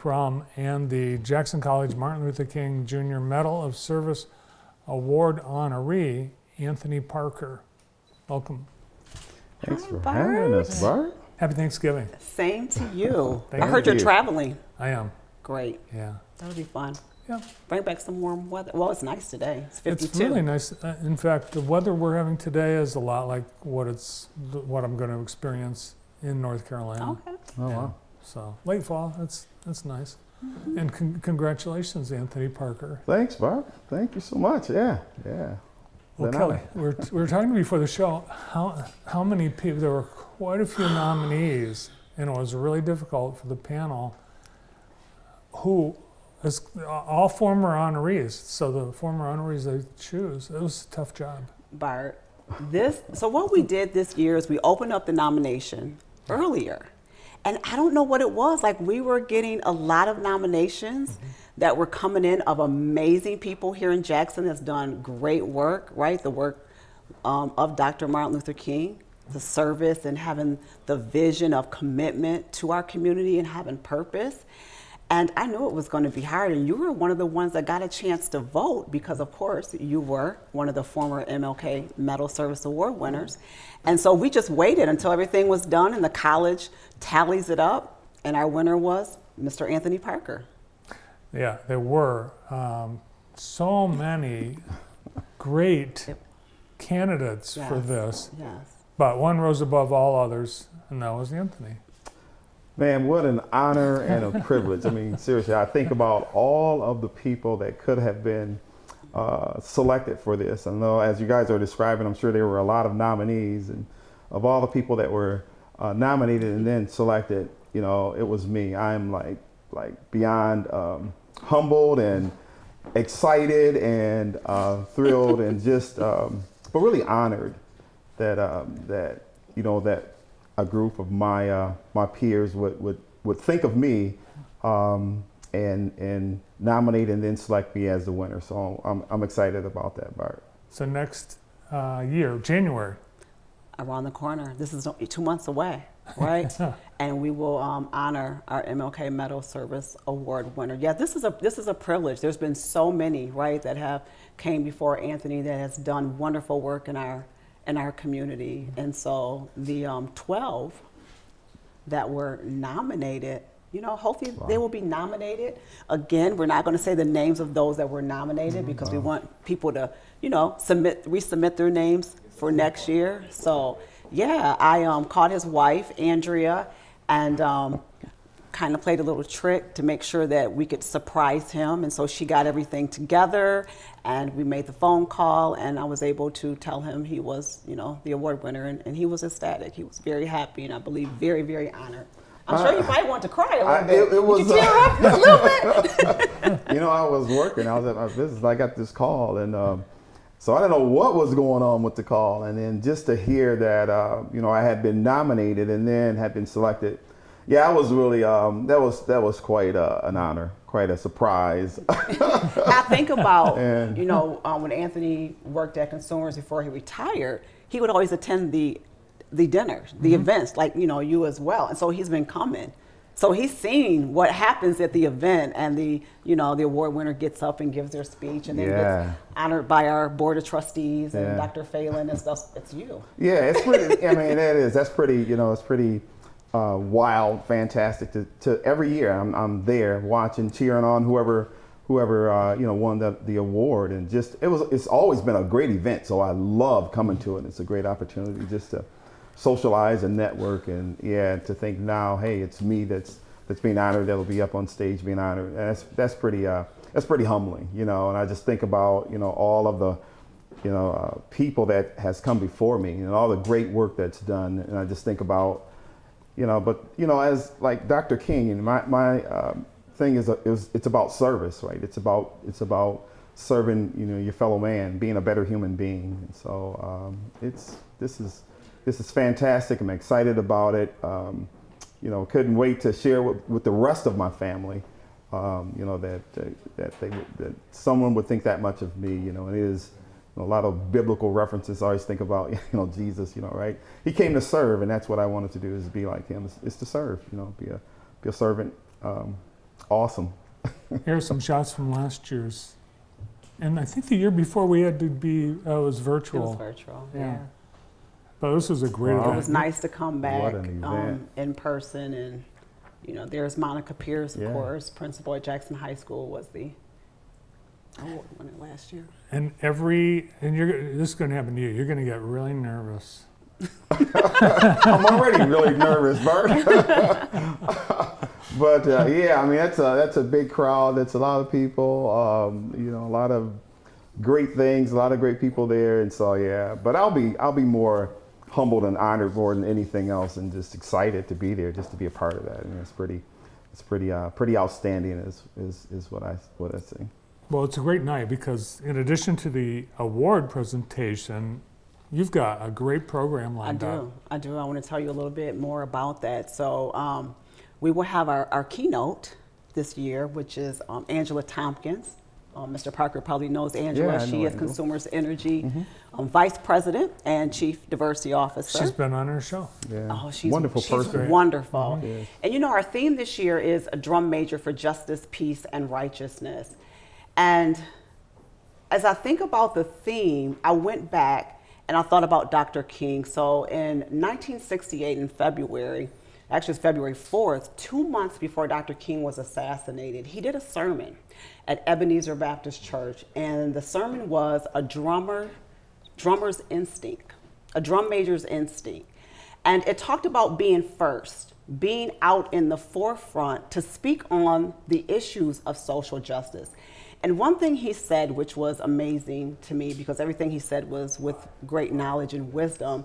from and the Jackson College Martin Luther King Jr. Medal of Service Award honoree, Anthony Parker. Welcome. Thanks for having us, Bart. Happy Thanksgiving. Same to you. Thank I heard you. you're traveling. I am. Great. Yeah. That'll be fun. Yeah. Bring back some warm weather. Well, it's nice today. It's 52. It's really nice. In fact, the weather we're having today is a lot like what I'm going to experience in North Carolina. Okay. Oh, Yeah. wow. So late fall. That's nice. And congratulations, Anthony Parker. Thanks, Bart. Thank you so much. Yeah. Well, Been Kelly, on. we were talking before the show. How many people? There were quite a few nominees, and it was really difficult for the panel. Who is all former honorees? So the former honorees they choose. It was a tough job. Bart, so what we did this year is we opened up the nomination earlier. And I don't know what it was. Like, we were getting a lot of nominations that were coming in of amazing people here in Jackson that's done great work, right? The work of Dr. Martin Luther King, the service and having the vision of commitment to our community and having purpose. And I knew it was going to be hard. And you were one of the ones that got a chance to vote because, of course, you were one of the former MLK Medal Service Award winners. And so we just waited until everything was done and the college tallies it up. And our winner was Mr. Anthony Parker. Yeah, there were so many great candidates for this. Yes. But one rose above all others, and that was Anthony. Man, what an honor and a privilege. I mean, seriously, I think about all of the people that could have been selected for this. I know, as you guys are describing, I'm sure there were a lot of nominees, and of all the people that were nominated and then selected, you know, it was me. I'm like beyond humbled and excited and thrilled and just, but really honored that that a group of my peers would think of me and nominate and then select me as the winner. So I'm excited about that, Bart. So next year, January. Around the corner. This is 2 months away, right? And we will honor our MLK Medal Service Award winner. Yeah, this is a privilege. There's been so many, right, that have came before Anthony that has done wonderful work in our community. And so the 12 that were nominated, you know, hopefully they will be nominated. Again, we're not going to say the names of those that were nominated because we want people to, you know, resubmit their names for next year. So yeah, I called his wife, Andrea, and kind of played a little trick to make sure that we could surprise him. And so she got everything together and we made the phone call and I was able to tell him he was, you know, the award winner and he was ecstatic. He was very happy and I believe very, very honored. I'm sure you might want to cry a little bit. It was, Did you tear up a little bit? You know, I was working. I was at my business. I got this call, and so I didn't know what was going on with the call. And then just to hear that, you know, I had been nominated and then had been selected. Yeah, I was really that was quite an honor, quite a surprise. I think about you know when Anthony worked at Consumers before he retired, he would always attend the dinners, the events, like, you know, you as well. And so he's been coming. So he's seen what happens at the event and the award winner gets up and gives their speech and then gets honored by our board of trustees and Dr. Phelan and stuff. It's you. Yeah, it's pretty, I mean, that's pretty, you know, it's pretty wild, fantastic to every year. I'm there watching, cheering on whoever you know, won the award, and just it's always been a great event. So I love coming to it. It's a great opportunity just to socialize and network, and to think now, hey, it's me that's being honored, that'll be up on stage being honored. And that's pretty humbling, you know. And I just think about, you know, all of the, you know, people that has come before me and all the great work that's done. And I just think about, you know, but you know, as like Dr. King, and my thing is it's about service, right? It's about serving, you know, your fellow man, being a better human being. And so this is fantastic. I'm excited about it. You know, couldn't wait to share with the rest of my family. You know, that someone would think that much of me. You know, it is a lot of biblical references. I always think about, you know, Jesus. You know, right? He came to serve, and that's what I wanted to do, is be like him. Is to serve. You know, be a servant awesome. Here's some shots from last year's. And I think the year before we had to be, it was It virtual. was virtual, Yeah. yeah. But this was a great Wow. It event. was nice to come back What an event. in person, and there's Monica Pierce, of Yeah. course, principal at Jackson High School, was the award winner last year. And this is going to happen to you. You're going to get really nervous. I'm already really nervous, Bert. But yeah, I mean that's a big crowd. That's a lot of people. A lot of great things, a lot of great people there, and so yeah. But I'll be more humbled and honored more than anything else, and just excited to be there, just to be a part of that. And it's pretty outstanding, is what I say. Well, it's a great night because in addition to the award presentation, you've got a great program lined up. I do. I want to tell you a little bit more about that. So we will have our keynote this year, which is Angela Tompkins. Mr. Parker probably knows Angela. Yeah, I She know is Angela. Consumers Energy Vice President and Chief Diversity Officer. She's been on our show. Yeah. Oh, she's wonderful she's person. wonderful. Yes. And our theme this year is a drum major for justice, peace, and righteousness. And as I think about the theme, I went back and I thought about Dr. King. So in 1968 in February, actually it's February 4th, 2 months before Dr. King was assassinated, he did a sermon at Ebenezer Baptist Church. And the sermon was a drummer's instinct, a drum major's instinct. And it talked about being first, being out in the forefront to speak on the issues of social justice. And one thing he said, which was amazing to me, because everything he said was with great knowledge and wisdom,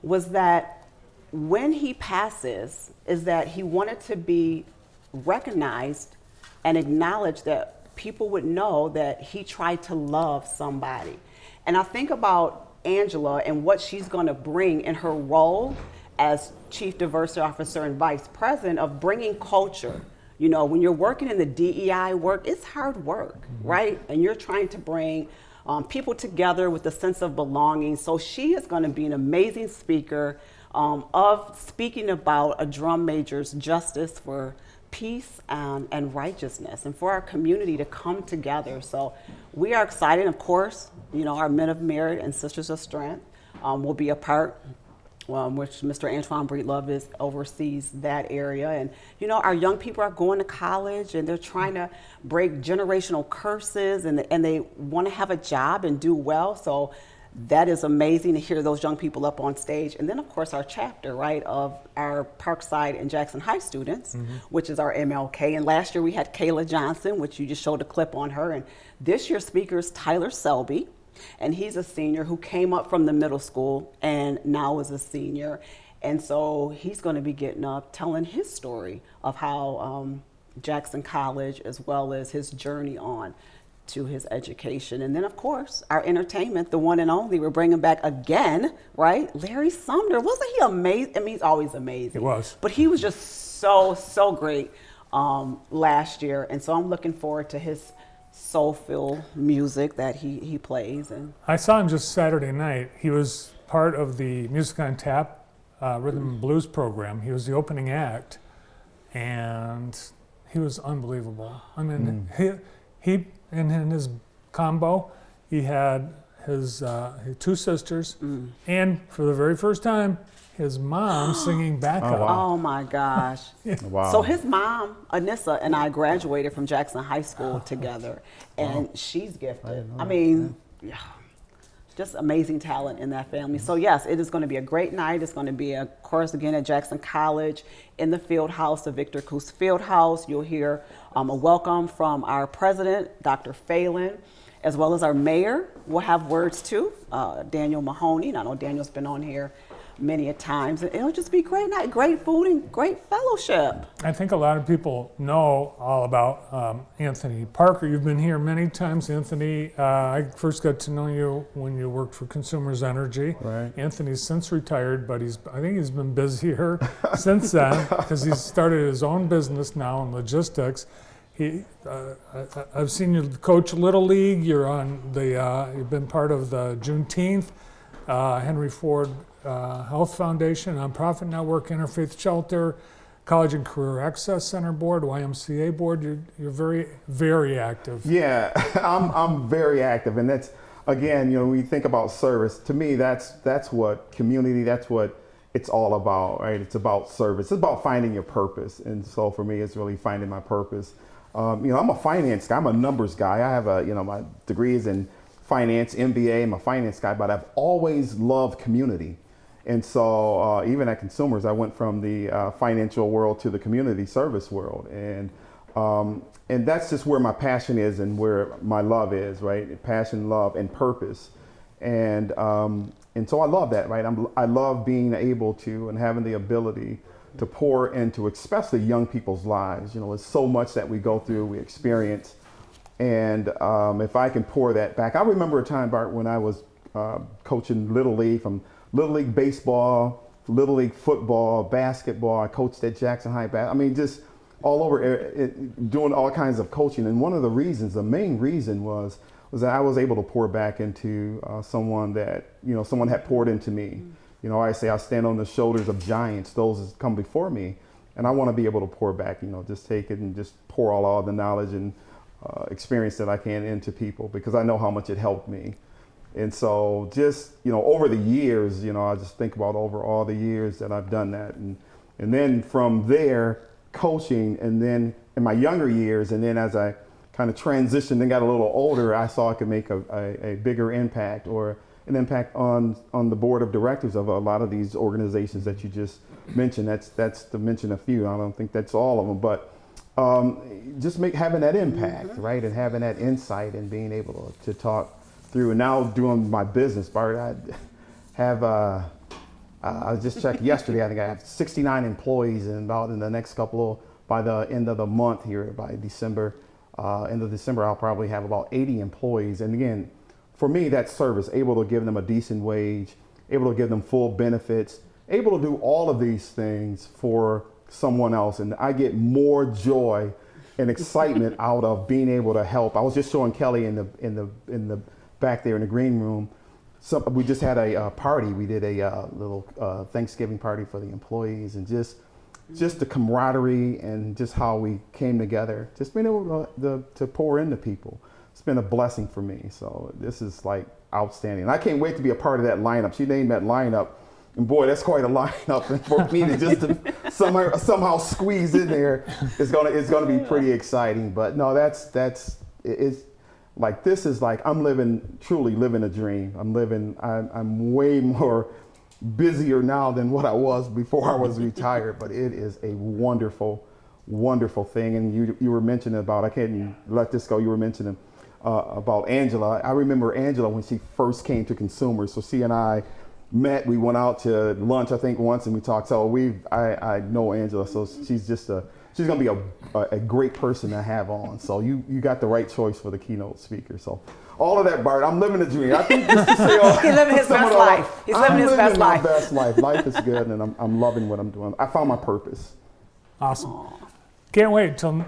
was that when he passes, is that he wanted to be recognized and acknowledged, that people would know that he tried to love somebody. And I think about Angela and what she's going to bring in her role as Chief Diversity Officer and Vice President of bringing culture. When you're working in the DEI work, it's hard work, right? And you're trying to bring people together with a sense of belonging. So she is going to be an amazing speaker of speaking about a drum major's justice for peace and righteousness, and for our community to come together. So we are excited. Of course, our Men of Merit and Sisters of Strength will be a part, which Mr. Antoine Breedlove oversees that area. And, our young people are going to college and they're trying to break generational curses, and they want to have a job and do well. So that is amazing to hear those young people up on stage. And then, of course, our chapter, right, of our Parkside and Jackson High students, which is our MLK. And last year we had Kayla Johnson, which you just showed a clip on her. And this year's speaker is Tyler Selby. And he's a senior who came up from the middle school and now is a senior. And so he's going to be getting up telling his story of how Jackson College, as well as his journey on to his education. And then, of course, our entertainment, the one and only, we're bringing back again, right? Larry Sumner. Wasn't he amazing? I mean, he's always amazing. He was. But he was just so great last year. And so I'm looking forward to his soulful music that he plays. And I saw him just Saturday night. He was part of the Music on Tap Rhythm and Blues program. He was the opening act, and he was unbelievable. I mean, he in his combo, he had his two sisters, and for the very first time, his mom singing backup. oh my gosh. Wow. So his mom, Anissa, and I graduated from Jackson High School together, and she's gifted. I mean, yeah, just amazing talent in that family. So yes, it is going to be a great night. It's going to be, of course, again at Jackson College in the field house, the Victor Coos Field House. You'll hear a welcome from our president, Dr. Phelan, as well as our mayor. We'll have words too, Daniel Mahoney. And I know Daniel's been on here many a times. It'll just be a great night, great food and great fellowship. I think a lot of people know all about Anthony Parker. You've been here many times, Anthony. I first got to know you when you worked for Consumers Energy. Right. Anthony's since retired, but I think he's been busier since then because he's started his own business now in logistics. I've seen you coach Little League. You've been part of the Juneteenth, Henry Ford Health Foundation, Nonprofit Network, Interfaith Shelter, College and Career Access Center Board, YMCA Board. You're very, very active. Yeah, I'm very active, and that's, again, when you think about service, to me, that's what community, that's what it's all about, right? It's about service. It's about finding your purpose, and so for me, it's really finding my purpose. I'm a finance guy. I'm a numbers guy. I have my degree is in finance, MBA. I'm a finance guy, but I've always loved community. And so even at Consumers, I went from the financial world to the community service world. And that's just where my passion is and where my love is, right? Passion, love, and purpose. And so I love that, right? I love being able to and having the ability to pour into especially young people's lives. There's so much that we go through, we experience. And if I can pour that back, I remember a time, Bart, when I was coaching Little League, from Little League baseball, Little League football, basketball. I coached at Jackson High. Just all over, doing all kinds of coaching. And one of the reasons, the main reason was that I was able to pour back into someone that, someone had poured into me. I say I stand on the shoulders of giants, those that come before me. And I want to be able to pour back, just take it and just pour all the knowledge and experience that I can into people, because I know how much it helped me. And so just, over the years, I just think about over all the years that I've done that. And then from there, coaching, and then in my younger years, and then as I kind of transitioned and got a little older, I saw I could make a bigger impact, or an impact on the board of directors of a lot of these organizations that you just mentioned. That's to mention a few. I don't think that's all of them, but just having that impact, right? And having that insight and being able to talk through. And now doing my business, Bart, I have, I just checked yesterday, I think I have 69 employees, and in the next by the end of the month here, by December, end of December, I'll probably have about 80 employees. And again, for me, that's service, able to give them a decent wage, able to give them full benefits, able to do all of these things for someone else. And I get more joy and excitement out of being able to help. I was just showing Kelly in the back there in the green room. We just had a party. We did a little Thanksgiving party for the employees, and just the camaraderie and just how we came together, just being able to pour into people. It's been a blessing for me. So this is like outstanding. And I can't wait to be a part of that lineup. She named that lineup, and boy, that's quite a lineup. And for me to somehow squeeze in there, it's gonna be pretty exciting. But no, it's like, this is like, I'm truly living a dream. I'm way more busier now than what I was before I was retired, but it is a wonderful, wonderful thing. And you were mentioning about, I can't let this go, you were mentioning about Angela. I remember Angela when she first came to Consumers. So she and I met, we went out to lunch, I think, once, and we talked. So I know Angela, so she's gonna be a great person to have on. So you got the right choice for the keynote speaker. So all of that, Bart, I'm living the dream. I think just to say he's living his best life. He's living his best life. Best life. Life is good, and I'm loving what I'm doing. I found my purpose. Awesome. Can't wait till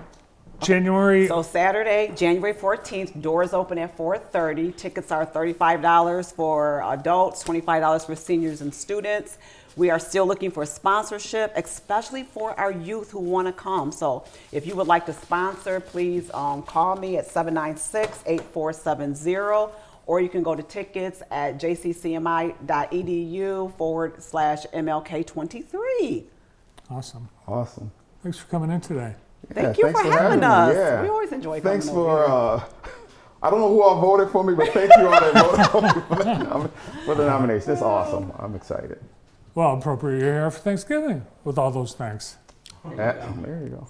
January. So Saturday, January 14th, doors open at 4:30. Tickets are $35 for adults, $25 for seniors and students. We are still looking for sponsorship, especially for our youth who want to come. So if you would like to sponsor, please call me at 796-8470, or you can go to tickets at jccmi.edu/MLK23. Awesome. Awesome. Thanks for coming in today. Thank you for having us. Yeah. We always enjoy coming Thanks over for, here. I don't know who all voted for me, but thank you all that voted for the nomination. It's awesome. I'm excited. Well, appropriate you're here for Thanksgiving with all those thanks. There you go.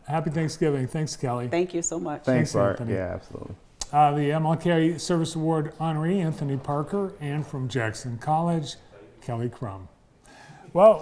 Happy Thanksgiving. Thanks, Kelly. Thank you so much. Thanks, Bart. Anthony. Yeah, absolutely. The MLK Service Award honoree, Anthony Parker, and from Jackson College, Kelly Crum. Well,